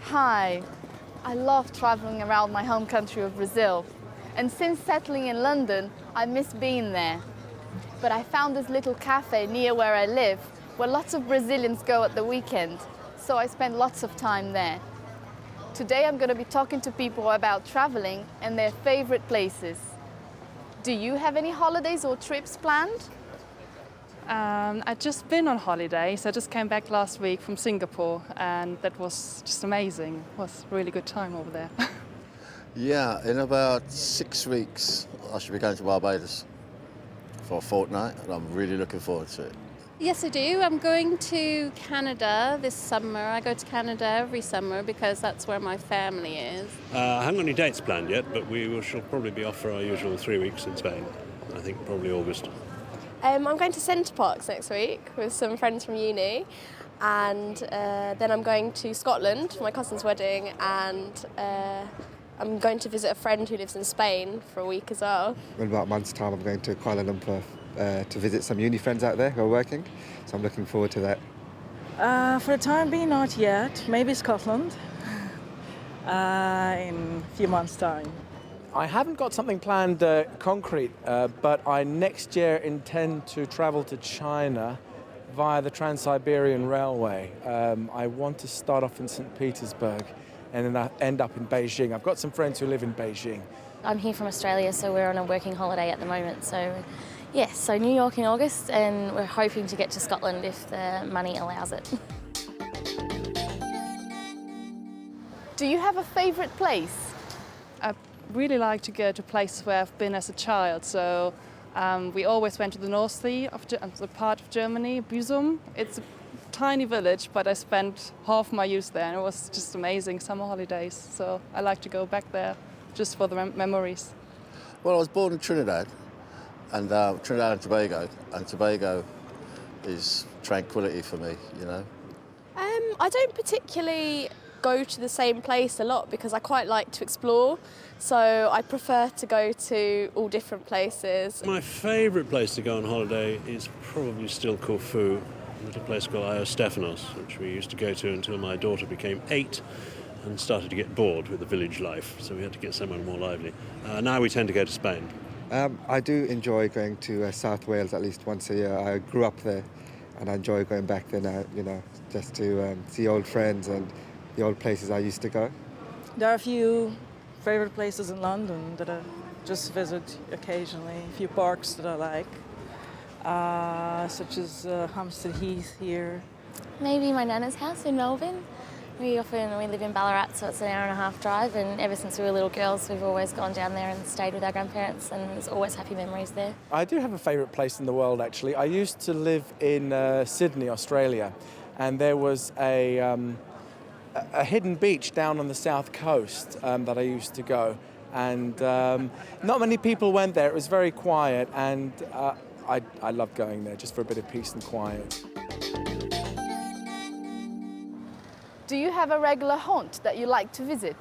Hi, I love traveling around my home country of Brazil. And since settling in London, I miss being there. But I found this little cafe near where I live, where lots of Brazilians go at the weekend. So I spend lots of time there. Today I'm going to be talking to people about traveling and their favorite places. Do you have any holidays or trips planned? I've just been on holidays. I just came back last week from Singapore and that was just amazing. It was a really good time over there. Yeah, in about 6 weeks I should be going to Barbados for a fortnight and I'm really looking forward to it. Yes, I do. I'm going to Canada this summer. I go to Canada every summer because that's where my family is. I haven't got any dates planned yet, but shall probably be off for our usual 3 weeks in Spain. I think probably August. I'm going to Centre Parks next week with some friends from uni, and then I'm going to Scotland for my cousin's wedding, and I'm going to visit a friend who lives in Spain for a week as well. In about a month's time I'm going to Kuala Lumpur to visit some uni friends out there who are working, so I'm looking forward to that. For the time being, not yet. Maybe Scotland in a few months' time. I haven't got something planned concrete, but I next year intend to travel to China via the Trans-Siberian Railway. I want to start off in St. Petersburg and then I end up in Beijing. I've got some friends who live in Beijing. I'm here from Australia, so we're on a working holiday at the moment. So, yes, so New York in August, and we're hoping to get to Scotland if the money allows it. Do you have a favorite place? I really like to go to places where I've been as a child. So we always went to the North Sea, the part of Germany, Büsum. It's a tiny village, but I spent half my youth there and it was just amazing summer holidays. So I like to go back there just for the memories. Well, I was born in Trinidad, and Trinidad and Tobago is tranquility for me, you know. I don't particularly go to the same place a lot because I quite like to explore, so I prefer to go to all different places. My favourite place to go on holiday is probably still Corfu, a little place called Ios Stefanos, which we used to go to until my daughter became 8 and started to get bored with the village life, so we had to get somewhere more lively. Now we tend to go to Spain. I do enjoy going to South Wales at least once a year. I grew up there and I enjoy going back there now, you know, just to see old friends and the old places I used to go. There are a few favorite places in London that I just visit occasionally, a few parks that I like, such as Hampstead Heath here. Maybe my nana's house in Melbourne. We live in Ballarat, so it's an hour and a half drive, and ever since we were little girls we've always gone down there and stayed with our grandparents, and there's always happy memories there. I do have a favourite place in the world actually. I used to live in Sydney, Australia, and there was a hidden beach down on the south coast that I used to go, and not many people went there. It was very quiet, and I loved going there just for a bit of peace and quiet. Do you have a regular haunt that you like to visit?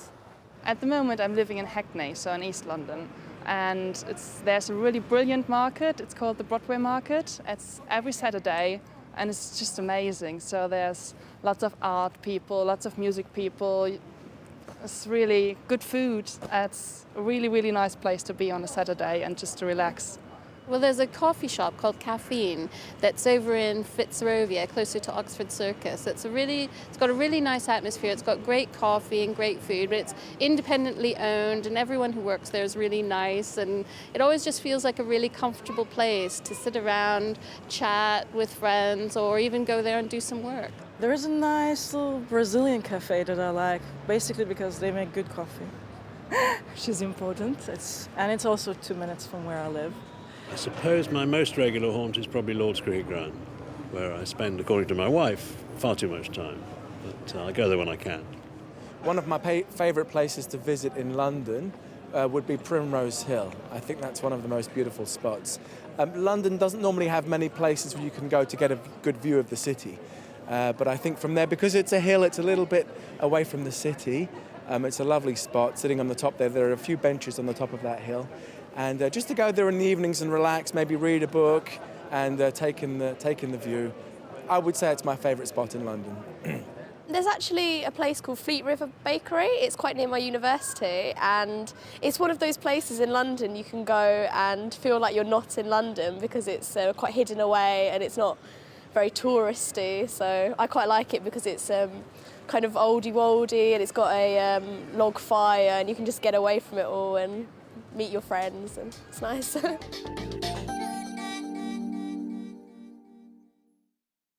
At the moment I'm living in Hackney, so in East London, and there's a really brilliant market. It's called the Broadway Market. It's every Saturday and it's just amazing. So there's lots of art people, lots of music people. It's really good food. It's a really, really nice place to be on a Saturday and just to relax. Well, there's a coffee shop called Caffeine that's over in Fitzrovia, closer to Oxford Circus. It's got a really nice atmosphere. It's got great coffee and great food, but it's independently owned, and everyone who works there is really nice. And it always just feels like a really comfortable place to sit around, chat with friends, or even go there and do some work. There is a nice little Brazilian cafe that I like, basically because they make good coffee, which is important. And it's also 2 minutes from where I live. I suppose my most regular haunt is probably Lord's Cricket Ground, where I spend, according to my wife, far too much time. But I go there when I can. One of my favourite places to visit in London would be Primrose Hill. I think that's one of the most beautiful spots. London doesn't normally have many places where you can go to get a good view of the city. But I think from there, because it's a hill, it's a little bit away from the city, It's a lovely spot, sitting on the top there. There are a few benches on the top of that hill. And just to go there in the evenings and relax, maybe read a book and take in the view, I would say it's my favourite spot in London. There's actually a place called Fleet River Bakery. It's quite near my university, and it's one of those places in London you can go and feel like you're not in London because it's quite hidden away and it's not very touristy. So I quite like it because it's kind of oldie-woldy and it's got a log fire and you can just get away from it all and meet your friends, and it's nice.